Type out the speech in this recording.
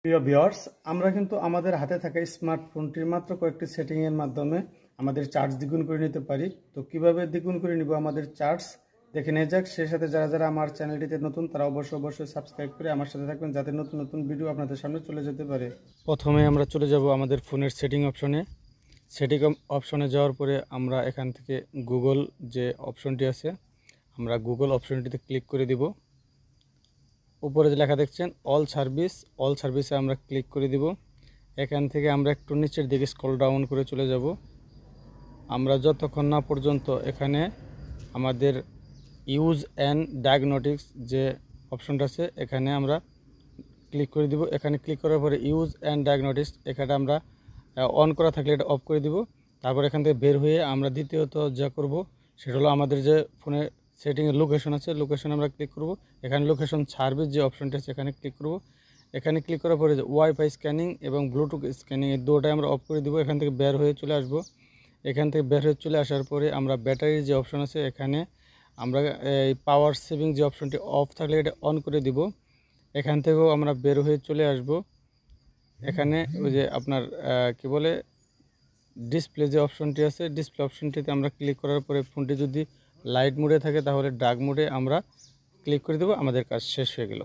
প্রিয় ভিউয়ার্স, আমরা কিন্তু আমাদের হাতে থাকা স্মার্টফোনটির মাত্র কয়েকটি সেটিংয়ের মাধ্যমে আমাদের চার্জ দ্বিগুণ করে নিতে পারি। তো কিভাবে দ্বিগুণ করে নিব আমাদের চার্জ দেখে নিয়ে যাক। সেই সাথে যারা যারা আমার চ্যানেলটিতে নতুন তারা অবশ্যই সাবস্ক্রাইব করে আমার সাথে থাকবেন, যাতে নতুন নতুন ভিডিও আপনাদের সামনে চলে যেতে পারে। প্রথমে আমরা চলে যাব আমাদের ফোনের সেটিং অপশনে। সেটিং অপশনে যাওয়ার পরে আমরা এখান থেকে গুগল যে অপশনটি আছে, আমরা গুগল অপশনটিতে ক্লিক করে দিব। উপরে যে লেখা দেখছেন অল সার্ভিসে আমরা ক্লিক করে দিব। এখান থেকে আমরা একটু নিচের দিকে স্ক্রল ডাউন করে চলে যাব। আমরা যতক্ষণ না পর্যন্ত এখানে আমাদের ইউজ অ্যান্ড ডায়াগনস্টিক্স যে অপশনটা আছে এখানে আমরা ক্লিক করে দিব। এখানে ক্লিক করার পরে ইউজ অ্যান্ড ডায়াগনস্টিক্স এখানে আমরা অন করা থাকলে এটা অফ করে দিব। তারপর এখান থেকে বের হয়ে আমরা দ্বিতীয়ত যা করব সেটা হলো আমাদের যে ফোনে সেটিংয়ের লোকেশন আছে, লোকেশন আমরা ক্লিক করব। এখানে লোকেশন সার্ভিস যে অপশনটা আছে এখানে ক্লিক করব। এখানে ক্লিক করার পরে যে ওয়াইফাই স্ক্যানিং এবং ব্লুটুথ স্ক্যানিং এই দুটোটাই আমরা অফ করে দিব। এখান থেকে বের হয়ে চলে আসব। এখান থেকে বের হয়ে চলে আসার পরে আমরা ব্যাটারির যে অপশন আছে এখানে আমরা এই পাওয়ার সেভিং যে অপশনটি অফ থাকলে এটা অন করে দিব। এখান থেকেও আমরা বের হয়ে চলে আসব। এখানে ওই যে আপনার কি বলে ডিসপ্লে যে অপশনটি আছে, ডিসপ্লে অপশনটিতে আমরা ক্লিক করার পরে ফোনটি যদি লাইট মোডে থাকে তাহলে ডার্ক মোডে আমরা ক্লিক করে দেবো। আমাদের কাজ শেষ হয়ে গেল।